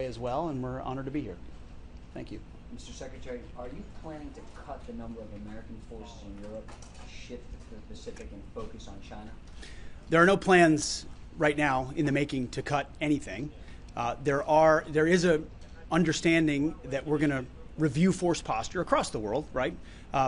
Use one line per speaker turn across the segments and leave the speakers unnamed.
as well, and we're honored to be here. Thank you.
Mr. Secretary, are you planning to cut the number of American forces in Europe, shift to the Pacific, and focus on China?
There are no plans right now in the making to cut anything. There is a understanding that we're going to review force posture across the world, right?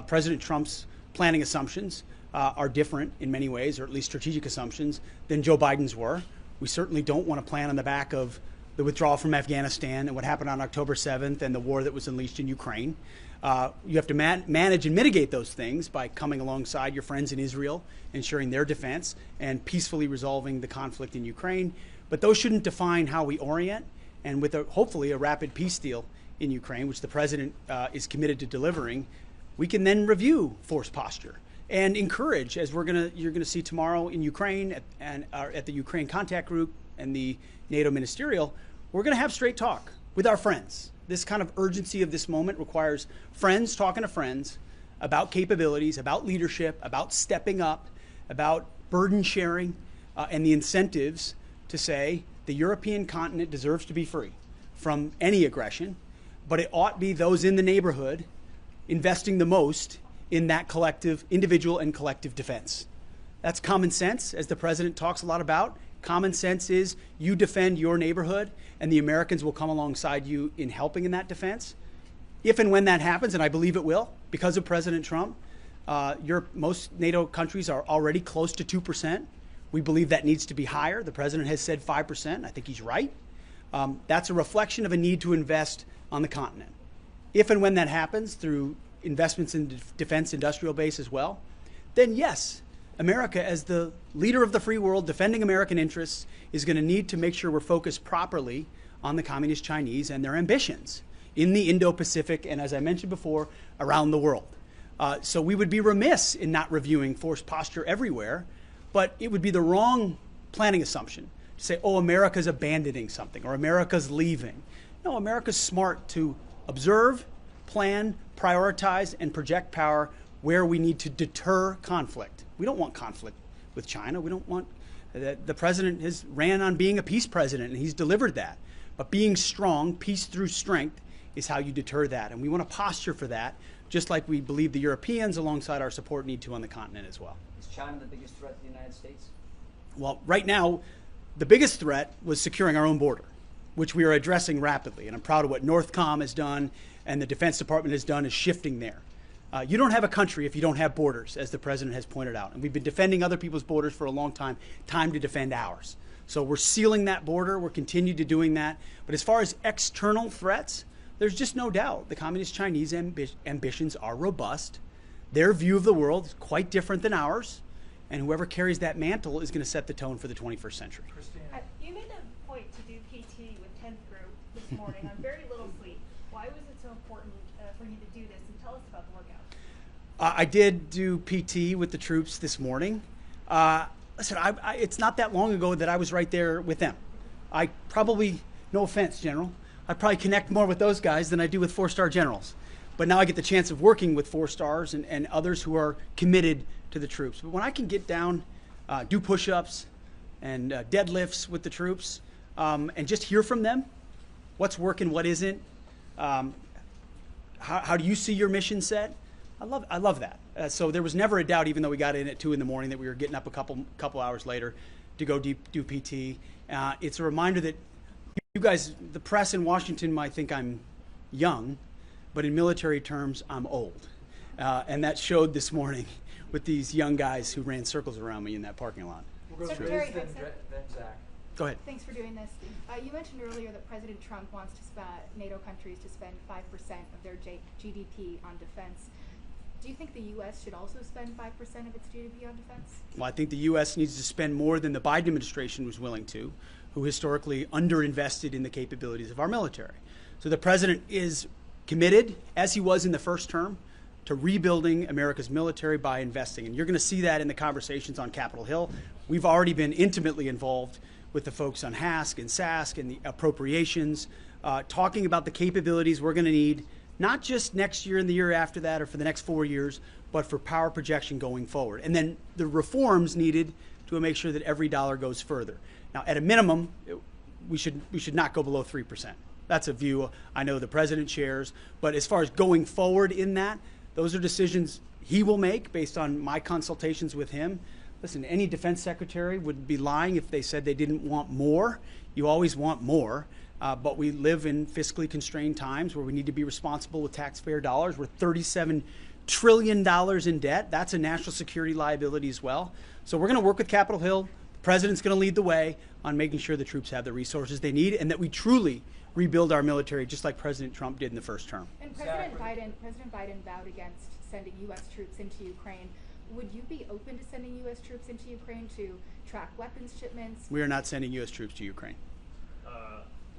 President Trump's planning assumptions are different in many ways, or at least strategic assumptions, than Joe Biden's were. We certainly don't want to plan on the back of the withdrawal from Afghanistan and what happened on October 7th and the war that was unleashed in Ukraine. You have to manage and mitigate those things by coming alongside your friends in Israel, ensuring their defense, and peacefully resolving the conflict in Ukraine. But those shouldn't define how we orient. And with hopefully a rapid peace deal in Ukraine, which the president is committed to delivering, we can then review force posture and encourage, as you're gonna see tomorrow in Ukraine at the Ukraine Contact Group and the NATO Ministerial, we're going to have straight talk with our friends. This kind of urgency of this moment requires friends talking to friends about capabilities, about leadership, about stepping up, about burden sharing, and the incentives to say the European continent deserves to be free from any aggression, but it ought be those in the neighborhood investing the most in that collective, individual and collective defense. That's common sense, as the president talks a lot about. Common sense is you defend your neighborhood and the Americans will come alongside you in helping in that defense. If and when that happens, and I believe it will, because of President Trump, most NATO countries are already close to 2%. We believe that needs to be higher. The president has said 5%. I think he's right. That's a reflection of a need to invest on the continent. If and when that happens through investments in defense industrial base as well, then yes, America, as the leader of the free world, defending American interests, is going to need to make sure we're focused properly on the Communist Chinese and their ambitions in the Indo-Pacific and, as I mentioned before, around the world. So we would be remiss in not reviewing force posture everywhere, but it would be the wrong planning assumption to say, oh, America's abandoning something or America's leaving. No, America's smart to observe, plan, prioritize, and project power where we need to deter conflict. We don't want conflict with China. We don't want the president has ran on being a peace president, and he's delivered that. But being strong, peace through strength, is how you deter that. And we want to posture for that, just like we believe the Europeans, alongside our support, need to on the continent as well.
Is China the biggest threat to the United States?
Well, right now, the biggest threat was securing our own border, which we are addressing rapidly. And I'm proud of what NORTHCOM has done and the Defense Department has done, is shifting there. You don't have a country if you don't have borders, as the president has pointed out. And we've been defending other people's borders for a long time. Time to defend ours. So we're sealing that border. We're continuing to doing that. But as far as external threats, there's just no doubt the Communist Chinese ambitions are robust. Their view of the world is quite different than ours. And whoever carries that mantle is going to set the tone for the 21st century.
You made a point to do PT with 10th group this morning on very little sleep. Why was it so important for you to do this? And tell us about the workout.
I did do PT with the troops this morning. Listen, it's not that long ago that I was right there with them. I probably, no offense, General, I probably connect more with those guys than I do with four-star generals. But now I get the chance of working with four stars and others who are committed to the troops. But when I can get down, do push-ups and deadlifts with the troops, and just hear from them, what's working, what isn't, how do you see your mission set? I love that. So there was never a doubt, even though we got in at 2 in the morning, that we were getting up a couple hours later to go do PT. It's a reminder that you guys, the press in Washington, might think I'm young, but in military terms, I'm old. And that showed this morning with these young guys who ran circles around me in that parking lot.
We'll go
Secretary
then
Hegseth.
Zach.
Go ahead.
Thanks for doing this. You mentioned earlier that President Trump wants NATO countries to spend 5% of their GDP on defense. Do you think the U.S. should also spend 5% of its GDP on defense?
Well, I think the U.S. needs to spend more than the Biden administration was willing to, who historically underinvested in the capabilities of our military. So the president is committed, as he was in the first term, to rebuilding America's military by investing. And you're going to see that in the conversations on Capitol Hill. We've already been intimately involved with the folks on HASC and SASC and the appropriations, talking about the capabilities we're going to need, not just next year and the year after that or for the next 4 years, but for power projection going forward. And then the reforms needed to make sure that every dollar goes further. Now, at a minimum, we should not go below 3%. That's a view I know the president shares. But as far as going forward in that, those are decisions he will make based on my consultations with him. Listen, any defense secretary would be lying if they said they didn't want more. You always want more. But we live in fiscally constrained times where we need to be responsible with taxpayer dollars. We're $37 trillion in debt. That's a national security liability as well. So we're going to work with Capitol Hill. The president's going to lead the way on making sure the troops have the resources they need and that we truly rebuild our military just like President Trump did in the first term.
And President Biden vowed against sending U.S. troops into Ukraine. Would you be open to sending U.S. troops into Ukraine to track weapons shipments?
We are not sending U.S. troops to Ukraine.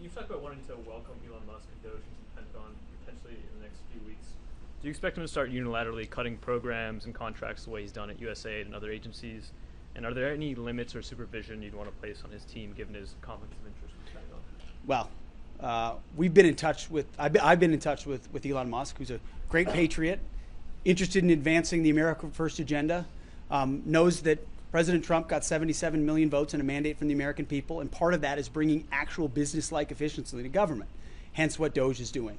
You've talked about wanting to welcome Elon Musk and Doge into the Pentagon potentially in the next few weeks. Do you expect him to start unilaterally cutting programs and contracts the way he's done at USAID and other agencies? And are there any limits or supervision you'd want to place on his team given his conflicts of interest with the Pentagon?
Well, we've been in touch with, I've been in touch with Elon Musk, who's a great patriot, interested in advancing the America First agenda, knows that President Trump got 77 million votes and a mandate from the American people, and part of that is bringing actual business-like efficiency to government, hence what Doge is doing.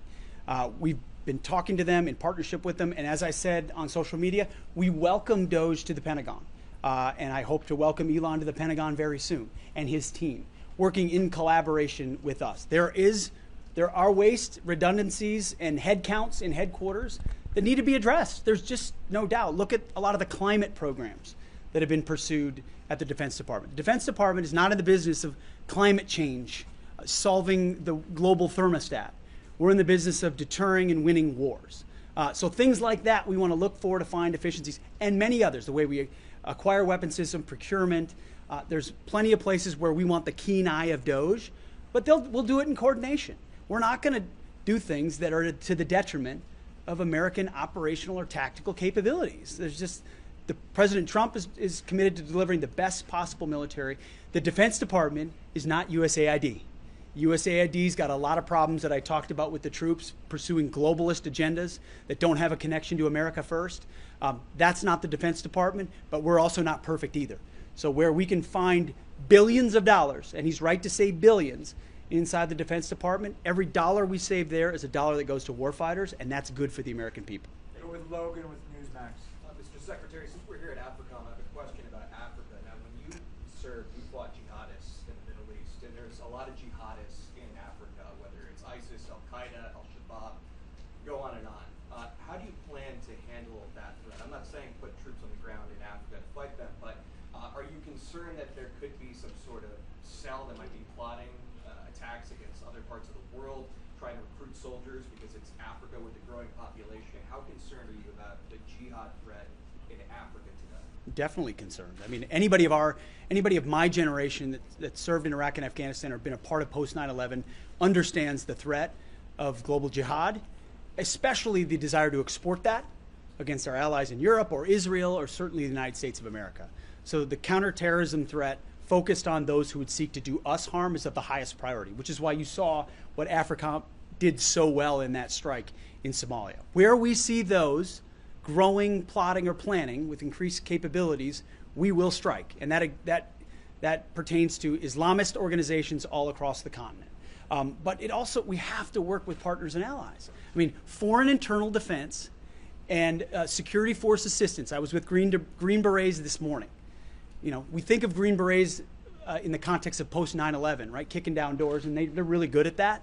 We've been talking to them in partnership with them, and as I said on social media, we welcome Doge to the Pentagon, and I hope to welcome Elon to the Pentagon very soon, and his team, working in collaboration with us. There are waste, redundancies, and headcounts in headquarters that need to be addressed. There's just no doubt. Look at a lot of the climate programs that have been pursued at the Defense Department. The Defense Department is not in the business of climate change, solving the global thermostat. We're in the business of deterring and winning wars. So things like that we want to look for to find efficiencies, and many others, the way we acquire weapon system, procurement. There's plenty of places where we want the keen eye of Doge, but we'll do it in coordination. We're not going to do things that are to the detriment of American operational or tactical capabilities. President Trump is committed to delivering the best possible military. The Defense Department is not USAID. USAID's got a lot of problems that I talked about with the troops, pursuing globalist agendas that don't have a connection to America first. That's not the Defense Department, but we're also not perfect either. So where we can find billions of dollars, and he's right to say billions, inside the Defense Department, every dollar we save there is a dollar that goes to warfighters, and that's good for the American people.
With Logan with Newsmax. Mr. Secretary, since we're here at AFRICOM, I have a question about Africa. Now, when you served, you fought jihadists in the Middle East, and there's a lot of jihadists in Africa, whether it's ISIS, Al-Qaeda, Al-Shabaab, go on and on. How do you plan to handle that threat? I'm not saying put troops on the ground in Africa to fight them, but are you concerned that there could be some sort of cell that might be plotting attacks against other parts of the world, trying to recruit soldiers because it's Africa with a growing population? How concerned are you about the jihad threat in Africa today?
Definitely concerned. I mean, anybody of my generation that served in Iraq and Afghanistan or been a part of post 9/11 understands the threat of global jihad, especially the desire to export that against our allies in Europe or Israel or certainly the United States of America. So the counterterrorism threat focused on those who would seek to do us harm is of the highest priority, which is why you saw what AFRICOM did so well in that strike in Somalia. Where we see those growing, plotting, or planning with increased capabilities, we will strike. And that pertains to Islamist organizations all across the continent. But we have to work with partners and allies. I mean, foreign internal defense and security force assistance. I was with Green Berets this morning. You know, we think of Green Berets in the context of post 9/11, right? Kicking down doors, and they're really good at that.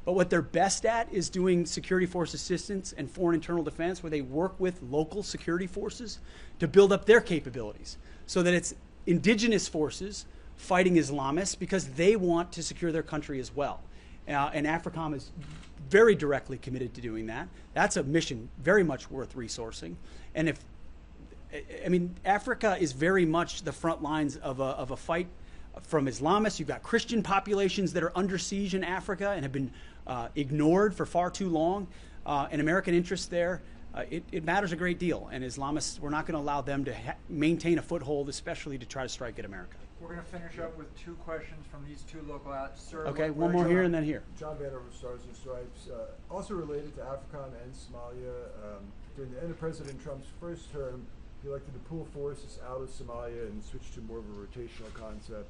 But what they're best at is doing security force assistance and foreign internal defense, where they work with local security forces to build up their capabilities so that it's indigenous forces fighting Islamists because they want to secure their country as well. And AFRICOM is very directly committed to doing that. That's a mission very much worth resourcing. And Africa is very much the front lines of a fight from Islamists. You've got Christian populations that are under siege in Africa and have been ignored for far too long. And American interests there, it matters a great deal. And Islamists, we're not going to allow them to maintain a foothold, especially to try to strike at America.
We're going to finish up with two questions from these two local outlets. Sir,
okay, one more here and then here.
John Vanner from Stars and Stripes. Also related to AFRICOM and Somalia, during the end of President Trump's first term, he elected to pull forces out of Somalia and switch to more of a rotational concept.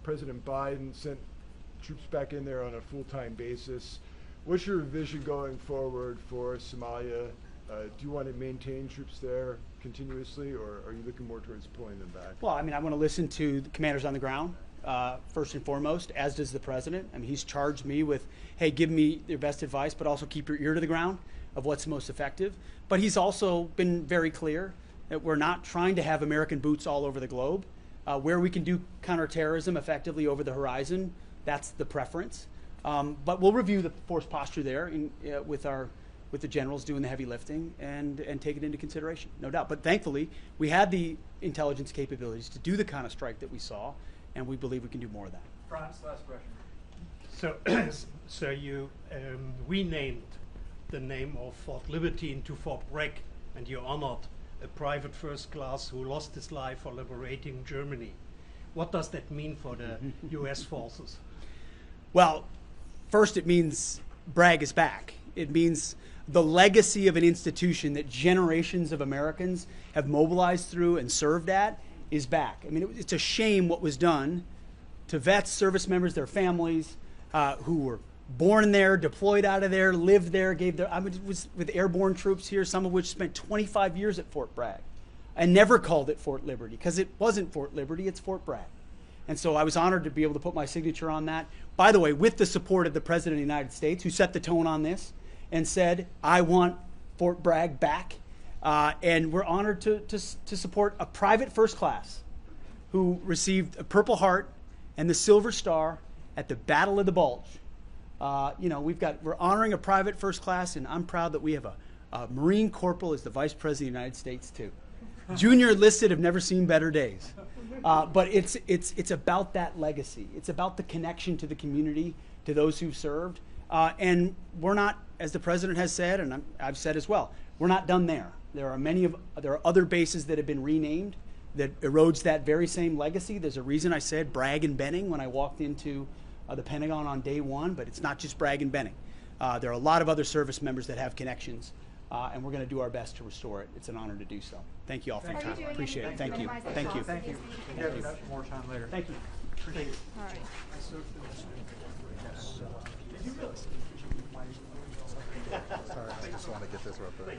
President Biden sent troops back in there on a full-time basis. What's your vision going forward for Somalia? Do you want to maintain troops there continuously, or are you looking more towards pulling them back?
Well, I mean, I want to listen to the commanders on the ground, first and foremost, as does the president. I mean, he's charged me with, hey, give me your best advice, but also keep your ear to the ground of what's most effective. But he's also been very clear that we're not trying to have American boots all over the globe. Where we can do counterterrorism effectively over the horizon, that's the preference. But we'll review the force posture there with the generals doing the heavy lifting and take it into consideration, no doubt. But thankfully, we had the intelligence capabilities to do the kind of strike that we saw, and we believe we can do more of that.
France, last question.
So, so you renamed the name of Fort Liberty into Fort Bragg, and you honored a private first class who lost his life for liberating Germany. What does that mean for the U.S. forces?
Well, first it means Bragg is back. It means the legacy of an institution that generations of Americans have mobilized through and served at is back. I mean, it's a shame what was done to vets, service members, their families, who were born there, deployed out of there, lived there, I was with airborne troops here, some of which spent 25 years at Fort Bragg, and never called it Fort Liberty, because it wasn't Fort Liberty, it's Fort Bragg. And so I was honored to be able to put my signature on that. By the way, with the support of the President of the United States, who set the tone on this and said, I want Fort Bragg back. And we're honored to support a private first class who received a Purple Heart and the Silver Star at the Battle of the Bulge. We're honoring a private first class, and I'm proud that we have a Marine Corporal as the Vice President of the United States too. Junior enlisted have never seen better days. But it's about that legacy. It's about the connection to the community, to those who've served. And we're not, as the president has said, and I've said as well, we're not done there. There are other bases that have been renamed that erodes that very same legacy. There's a reason I said Bragg and Benning when I walked into the Pentagon on day one, but it's not just Bragg and Benning. There are a lot of other service members that have connections, and we're going to do our best to restore it. It's an honor to do so. Thank you all for your time. Appreciate it. Thank you. Thank you.
Thank you. We'll get more time later.
Thank you.
Thank you.
All right.
Sorry, I just want to get this real quick.